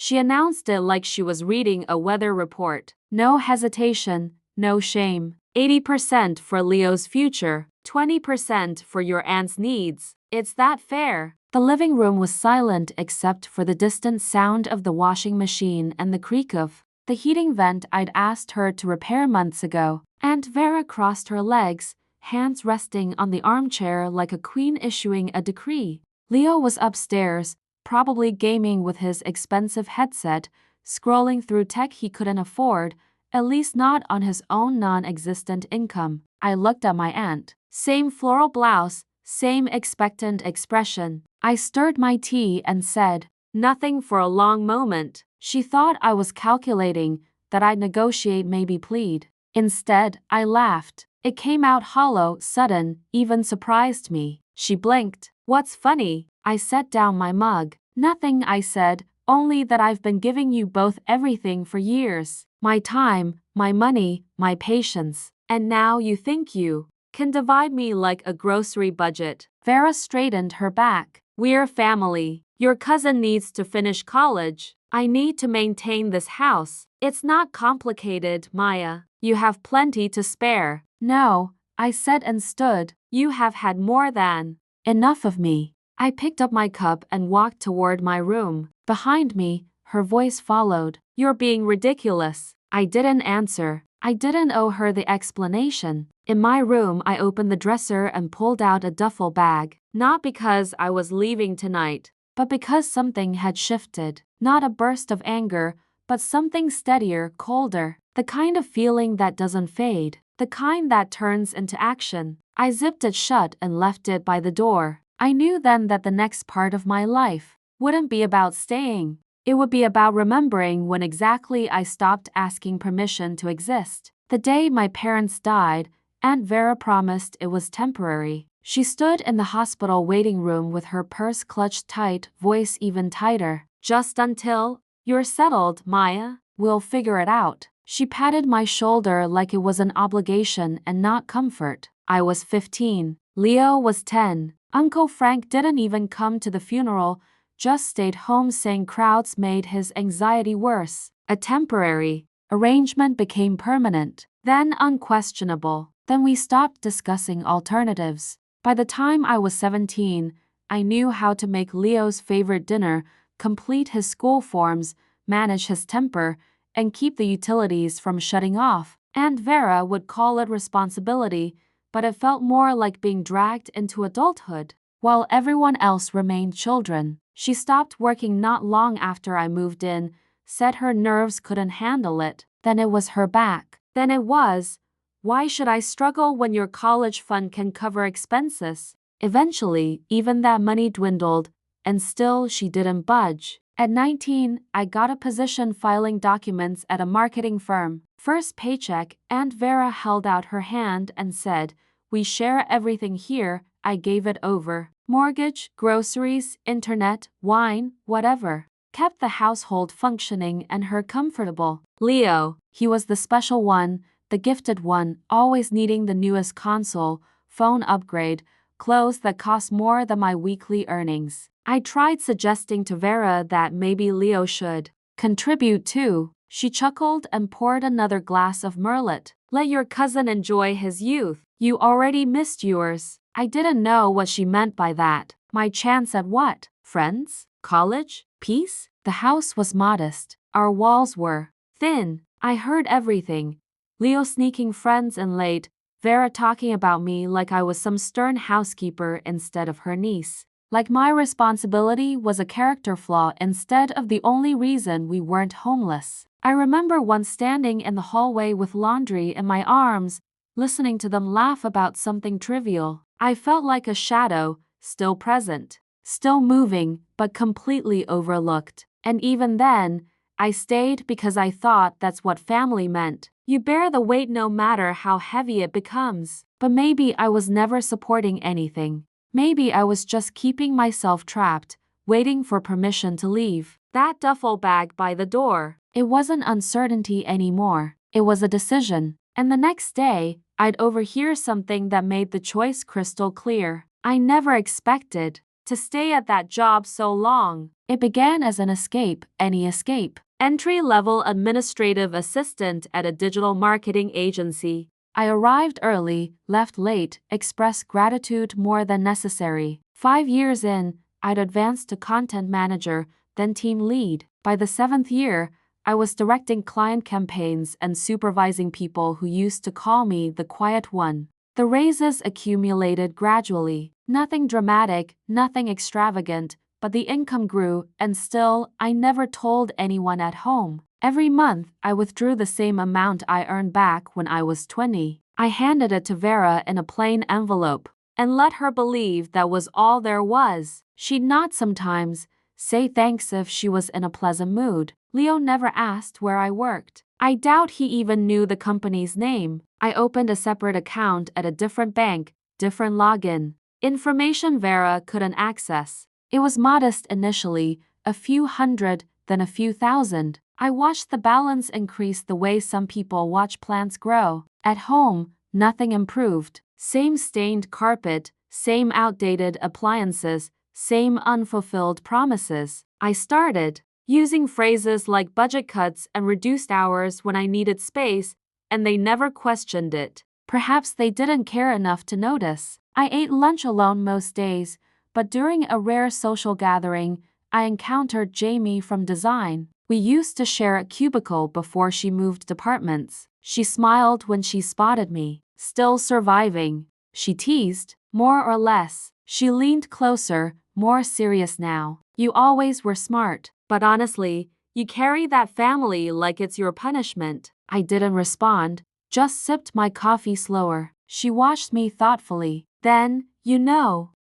She announced it like she was reading a weather report. No hesitation, no shame. 80% for Leo's future, 20% for your aunt's needs. It's that fair. The living room was silent except for the distant sound of the washing machine and the creak of the heating vent I'd asked her to repair months ago. Aunt Vera crossed her legs, hands resting on the armchair like a queen issuing a decree. Leo was upstairs, probably gaming with his expensive headset, scrolling through tech he couldn't afford, at least not on his own non-existent income. I looked at my aunt. Same floral blouse, same expectant expression. I stirred my tea and said nothing for a long moment. She thought I was calculating, that I'd negotiate, maybe plead. Instead, I laughed. It came out hollow, sudden, even surprised me. She blinked. What's funny? I set down my mug. Nothing, I said, only that I've been giving you both everything for years. My time, my money, my patience. And now you think you can divide me like a grocery budget. Vera straightened her back. We're family. Your cousin needs to finish college. I need to maintain this house. It's not complicated, Maya. You have plenty to spare. No, I said and stood. You have had more than enough of me. I picked up my cup and walked toward my room. Behind me, her voice followed. You're being ridiculous. I didn't answer. I didn't owe her the explanation. In my room, I opened the dresser and pulled out a duffel bag. Not because I was leaving tonight, but because something had shifted. Not a burst of anger, but something steadier, colder. The kind of feeling that doesn't fade. The kind that turns into action. I zipped it shut and left it by the door. I knew then that the next part of my life wouldn't be about staying. It would be about remembering when exactly I stopped asking permission to exist. The day my parents died, Aunt Vera promised it was temporary. She stood in the hospital waiting room with her purse clutched tight, voice even tighter. Just until you're settled, Maya. We'll figure it out. She patted my shoulder like it was an obligation and not comfort. I was 15. Leo was 10. Uncle Frank didn't even come to the funeral, just stayed home saying crowds made his anxiety worse. A temporary arrangement became permanent, then unquestionable. Then we stopped discussing alternatives. By the time I was 17, I knew how to make Leo's favorite dinner, complete his school forms, manage his temper, and keep the utilities from shutting off. Aunt Vera would call it responsibility, but it felt more like being dragged into adulthood, while everyone else remained children. She stopped working not long after I moved in, said her nerves couldn't handle it. Then it was her back. Then it was, why should I struggle when your college fund can cover expenses? Eventually, even that money dwindled, and still she didn't budge. At 19, I got a position filing documents at a marketing firm. First paycheck, Aunt Vera held out her hand and said, we share everything here. I gave it over. Mortgage, groceries, internet, wine, whatever. Kept the household functioning and her comfortable. Leo, he was the special one, the gifted one, always needing the newest console, phone upgrade, clothes that cost more than my weekly earnings. I tried suggesting to Vera that maybe Leo should contribute too. She chuckled and poured another glass of Merlot. Let your cousin enjoy his youth. You already missed yours. I didn't know what she meant by that. My chance at what? Friends? College? Peace? The house was modest. Our walls were thin. I heard everything. Leo sneaking friends in late, Vera talking about me like I was some stern housekeeper instead of her niece. Like my responsibility was a character flaw instead of the only reason we weren't homeless. I remember once standing in the hallway with laundry in my arms, listening to them laugh about something trivial. I felt like a shadow, still present, still moving, but completely overlooked. And even then, I stayed because I thought that's what family meant. You bear the weight no matter how heavy it becomes. But maybe I was never supporting anything. Maybe I was just keeping myself trapped, waiting for permission to leave. That duffel bag by the door. It wasn't uncertainty anymore. It was a decision. And the next day, I'd overhear something that made the choice crystal clear. I never expected to stay at that job so long? It began as an escape, any escape. Entry-level administrative assistant at a digital marketing agency. I arrived early, left late, expressed gratitude more than necessary. 5 years in, I'd advanced to content manager, then team lead. By the 7th year, I was directing client campaigns and supervising people who used to call me the quiet one. The raises accumulated gradually. Nothing dramatic, nothing extravagant, but the income grew, and still, I never told anyone at home. Every month, I withdrew the same amount I earned back when I was 20. I handed it to Vera in a plain envelope, and let her believe that was all there was. She'd nod sometimes, say thanks if she was in a pleasant mood. Leo never asked where I worked. I doubt he even knew the company's name. I opened a separate account at a different bank, different login. Information Vera couldn't access. It was modest initially, a few hundred, then a few thousand. I watched the balance increase the way some people watch plants grow. At home, nothing improved. Same stained carpet, same outdated appliances, same unfulfilled promises. I started using phrases like budget cuts and reduced hours when I needed space, and they never questioned it. Perhaps they didn't care enough to notice. I ate lunch alone most days, but during a rare social gathering, I encountered Jamie from design. We used to share a cubicle before she moved departments. She smiled when she spotted me. Still surviving, she teased, more or less. She leaned closer, more serious now. You always were smart, but honestly, you carry that family like it's your punishment. I didn't respond, just sipped my coffee slower. She watched me thoughtfully. Then,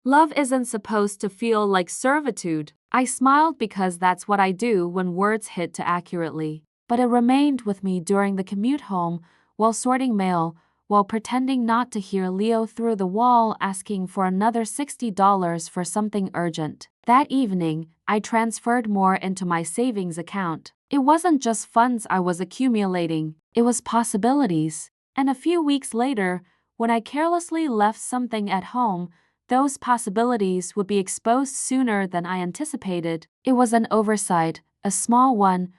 love isn't supposed to feel like servitude. I smiled because that's what I do when words hit too accurately. But it remained with me during the commute home, while sorting mail, while pretending not to hear Leo through the wall asking for another $60 for something urgent. That evening, I transferred more into my savings account. It wasn't just funds I was accumulating, it was possibilities. And a few weeks later, when I carelessly left something at home, those possibilities would be exposed sooner than I anticipated. It was an oversight, a small one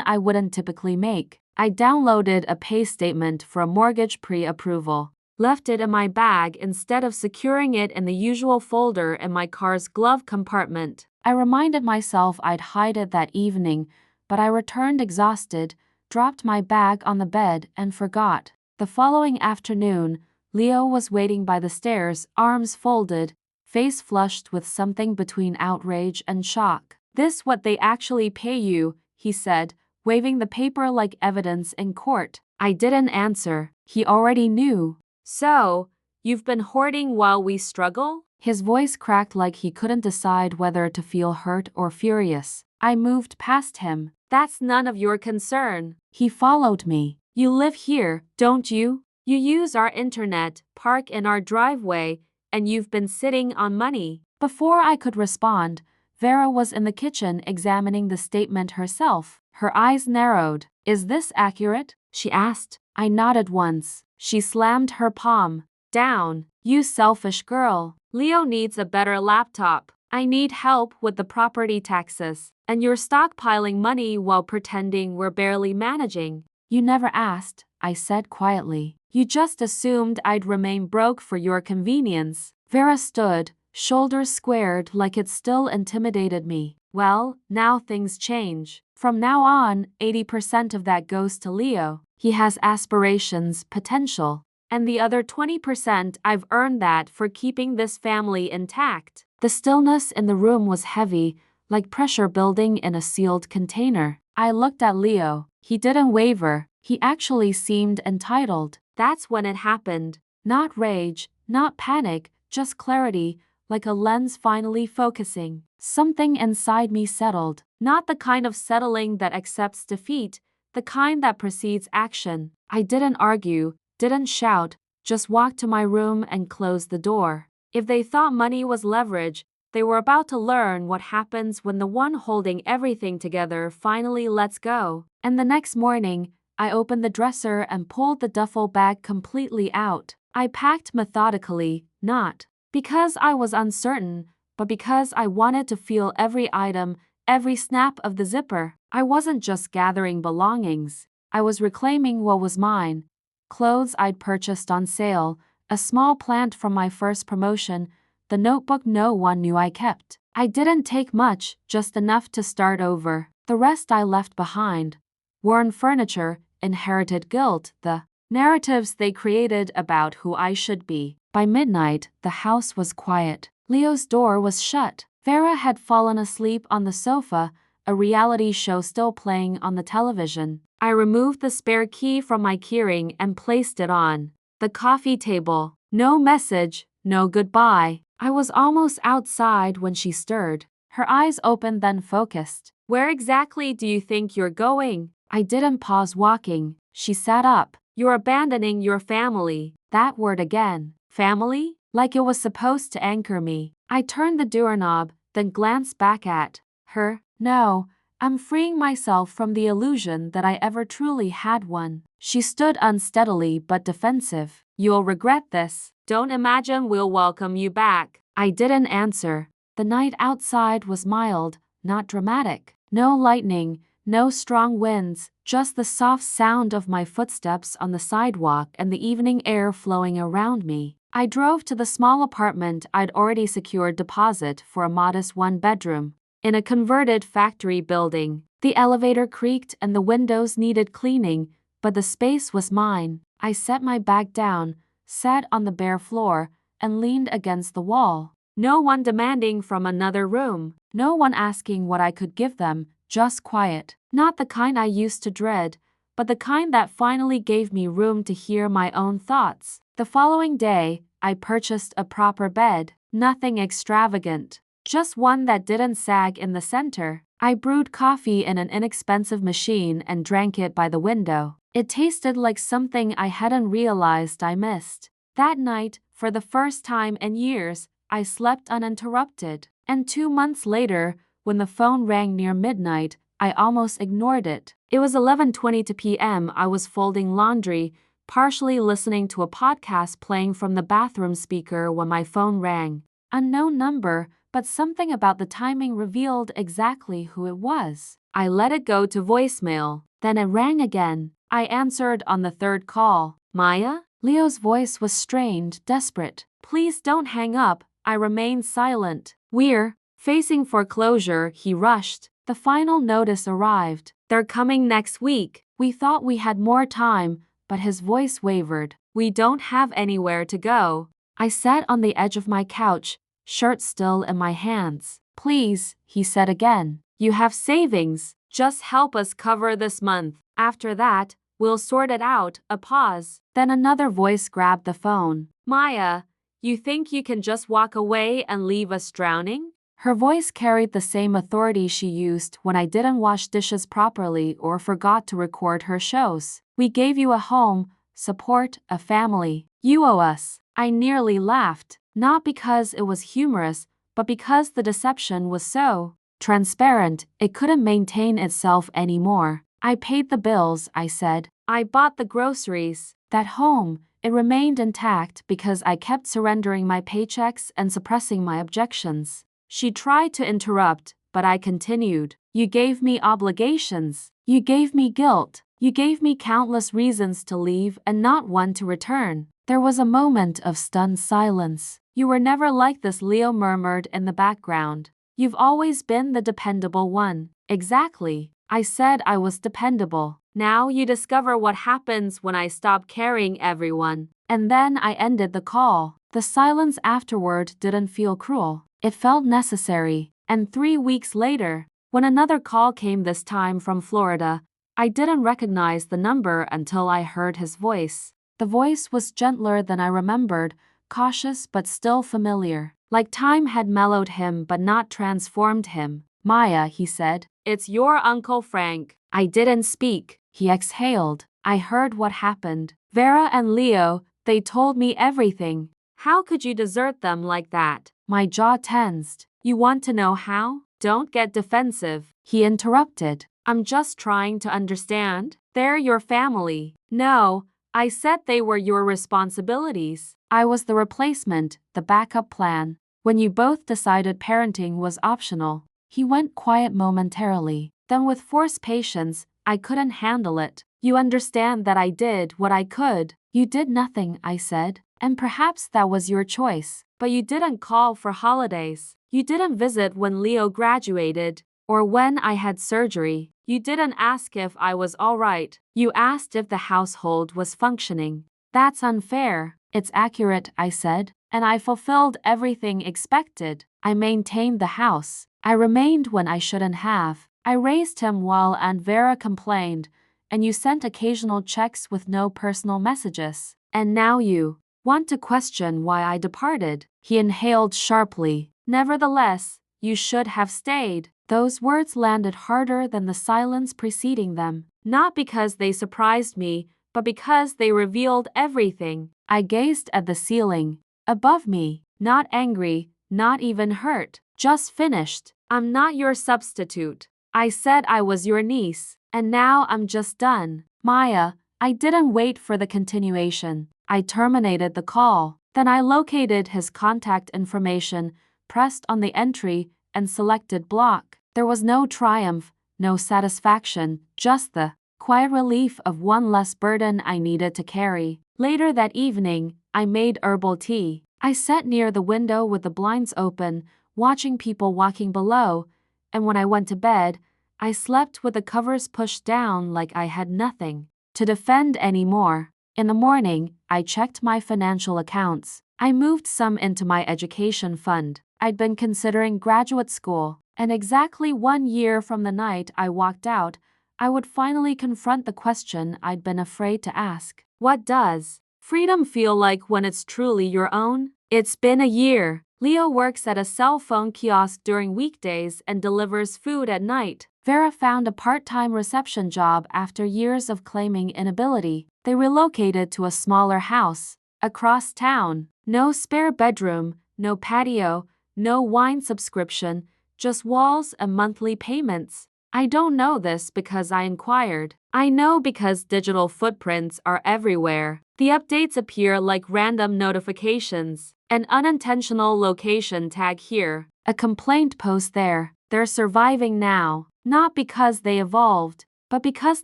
I wouldn't typically make. I downloaded a pay statement for a mortgage pre-approval, left it in my bag instead of securing it in the usual folder in my car's glove compartment. I reminded myself I'd hide it that evening, but I returned exhausted, dropped my bag on the bed, and forgot. The following afternoon, Leo was waiting by the stairs, arms folded, face flushed with something between outrage and shock. "This what they actually pay you," he said, waving the paper like evidence in court. I didn't answer. He already knew. "So, you've been hoarding while we struggle?" His voice cracked like he couldn't decide whether to feel hurt or furious. I moved past him. "That's none of your concern." He followed me. "You live here, don't you? You use our internet, park in our driveway, and you've been sitting on money." Before I could respond, Vera was in the kitchen examining the statement herself. Her eyes narrowed. "Is this accurate?" she asked. I nodded once. She slammed her palm down. "You selfish girl. Leo needs a better laptop. I need help with the property taxes. And you're stockpiling money while pretending we're barely managing." "You never asked," I said quietly. "You just assumed I'd remain broke for your convenience." Vera stood, shoulders squared like it still intimidated me. "Well, now things change. From now on, 80% of that goes to Leo. He has aspirations, potential. And the other 20% I've earned that for keeping this family intact." The stillness in the room was heavy, like pressure building in a sealed container. I looked at Leo. He didn't waver. He actually seemed entitled. That's when it happened. Not rage, not panic, just clarity, like a lens finally focusing. Something inside me settled. Not the kind of settling that accepts defeat, the kind that precedes action. I didn't argue, didn't shout, just walked to my room and closed the door. If they thought money was leverage, they were about to learn what happens when the one holding everything together finally lets go. And the next morning, I opened the dresser and pulled the duffel bag completely out. I packed methodically, not because I was uncertain, but because I wanted to feel every item, every snap of the zipper. I wasn't just gathering belongings. I was reclaiming what was mine. Clothes I'd purchased on sale, a small plant from my first promotion, the notebook no one knew I kept. I didn't take much, just enough to start over. The rest I left behind. Worn furniture, inherited guilt, the narratives they created about who I should be. By midnight, the house was quiet. Leo's door was shut. Vera had fallen asleep on the sofa, a reality show still playing on the television. I removed the spare key from my keyring and placed it on the coffee table. No message, no goodbye. I was almost outside when she stirred. Her eyes opened then focused. Where exactly do you think you're going? I didn't pause walking. She sat up. You're abandoning your family. That word again. Family? Like it was supposed to anchor me. I turned the doorknob, then glanced back at her. No, I'm freeing myself from the illusion that I ever truly had one. She stood unsteadily but defensive. You'll regret this. Don't imagine we'll welcome you back. I didn't answer. The night outside was mild, not dramatic. No lightning, no strong winds, just the soft sound of my footsteps on the sidewalk and the evening air flowing around me. I drove to the small apartment I'd already secured deposit for a modest one-bedroom. In a converted factory building, the elevator creaked and the windows needed cleaning, but the space was mine. I set my bag down, sat on the bare floor, and leaned against the wall. No one demanding from another room, no one asking what I could give them, just quiet. Not the kind I used to dread, but the kind that finally gave me room to hear my own thoughts. The following day, I purchased a proper bed, nothing extravagant. Just one that didn't sag in the center. I brewed coffee in an inexpensive machine and drank it by the window. It tasted like something I hadn't realized I missed. That night, for the first time in years, I slept uninterrupted. And 2 months later, when the phone rang near midnight, I almost ignored it. It was 11:22 p.m. I was folding laundry, partially listening to a podcast playing from the bathroom speaker when my phone rang. Unknown number, but something about the timing revealed exactly who it was. I let it go to voicemail. Then it rang again. I answered on the third call. Maya? Leo's voice was strained, desperate. Please don't hang up. I remained silent. We're facing foreclosure, he rushed. The final notice arrived. They're coming next week. We thought we had more time, but his voice wavered. We don't have anywhere to go. I sat on the edge of my couch, shirt still in my hands. Please, he said again. You have savings. Just help us cover this month. After that, we'll sort it out. A pause. Then another voice grabbed the phone. Maya, you think you can just walk away and leave us drowning? Her voice carried the same authority she used when I didn't wash dishes properly or forgot to record her shows. We gave you a home, support, a family. You owe us. I nearly laughed. Not because it was humorous, but because the deception was so transparent, it couldn't maintain itself anymore. I paid the bills, I said. I bought the groceries. That home, it remained intact because I kept surrendering my paychecks and suppressing my objections. She tried to interrupt, but I continued. You gave me obligations. You gave me guilt. You gave me countless reasons to leave and not one to return. There was a moment of stunned silence. You were never like this, Leo murmured in the background. You've always been the dependable one. Exactly. I said I was dependable. Now you discover what happens when I stop carrying everyone. And then I ended the call. The silence afterward didn't feel cruel. It felt necessary. And 3 weeks later, when another call came, this time from Florida, I didn't recognize the number until I heard his voice. The voice was gentler than I remembered, cautious but still familiar. Like time had mellowed him but not transformed him. Maya, he said. It's your Uncle Frank. I didn't speak. He exhaled. I heard what happened. Vera and Leo, they told me everything. How could you desert them like that? My jaw tensed. You want to know how? Don't get defensive. He interrupted. I'm just trying to understand. They're your family. No, I said they were your responsibilities. I was the replacement, the backup plan. when you both decided parenting was optional. He went quiet momentarily. Then with forced patience, I couldn't handle it. You understand that I did what I could. You did nothing, I said. And perhaps that was your choice. But you didn't call for holidays. You didn't visit when Leo graduated, or when I had surgery. You didn't ask if I was all right. You asked if the household was functioning. That's unfair. It's accurate, I said, and I fulfilled everything expected. I maintained the house. I remained when I shouldn't have. I raised him while Aunt Vera complained, and you sent occasional checks with no personal messages. And now you want to question why I departed. He inhaled sharply. Nevertheless, you should have stayed. Those words landed harder than the silence preceding them, not because they surprised me, but because they revealed everything. I gazed at the ceiling above me, not angry, not even hurt, just finished. I'm not your substitute. I said I was your niece, and now I'm just done. Maya, I didn't wait for the continuation. I terminated the call. Then I located his contact information, pressed on the entry, and selected block. There was no triumph, no satisfaction, just the quiet relief of one less burden I needed to carry. Later that evening, I made herbal tea. I sat near the window with the blinds open, watching people walking below, and when I went to bed, I slept with the covers pushed down like I had nothing to defend anymore. In the morning, I checked my financial accounts. I moved some into my education fund. I'd been considering graduate school, and exactly 1 year from the night I walked out, I would finally confront the question I'd been afraid to ask. What does freedom feel like when it's truly your own? It's been a year. Leo works at a cell phone kiosk during weekdays and delivers food at night. Vera found a part-time reception job after years of claiming inability. They relocated to a smaller house across town. No spare bedroom, no patio, no wine subscription, just walls and monthly payments. I don't know this because I inquired. I know because digital footprints are everywhere. The updates appear like random notifications. An unintentional location tag here, a complaint post there. They're surviving now, not because they evolved, but because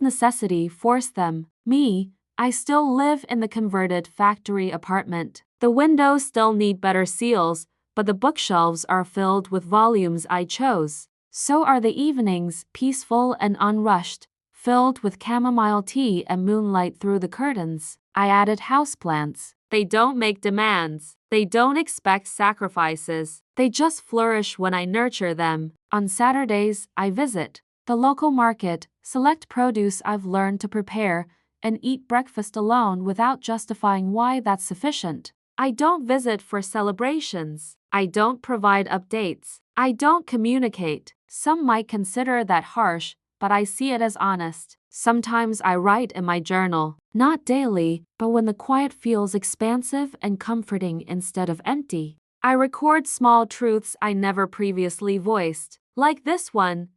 necessity forced them. Me, I still live in the converted factory apartment. The windows still need better seals, but the bookshelves are filled with volumes I chose. So are the evenings, peaceful and unrushed, filled with chamomile tea and moonlight through the curtains. I added houseplants. They don't make demands. They don't expect sacrifices. They just flourish when I nurture them. On Saturdays, I visit the local market, select produce I've learned to prepare, and eat breakfast alone without justifying why that's sufficient. I don't visit for celebrations. I don't provide updates. I don't communicate. Some might consider that harsh, but I see it as honest. Sometimes I write in my journal, not daily, but when the quiet feels expansive and comforting instead of empty. I record small truths I never previously voiced, like this one.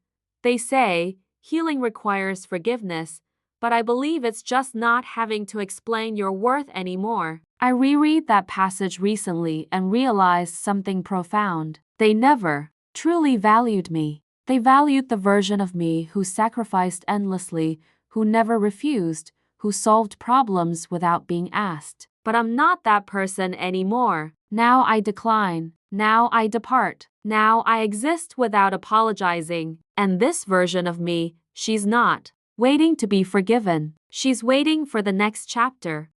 They say, healing requires forgiveness, but I believe it's just not having to explain your worth anymore. I reread that passage recently and realized something profound. They never truly valued me. They valued the version of me who sacrificed endlessly, who never refused, who solved problems without being asked. But I'm not that person anymore. Now I decline. Now I depart. Now I exist without apologizing. And this version of me, she's not waiting to be forgiven. She's waiting for the next chapter.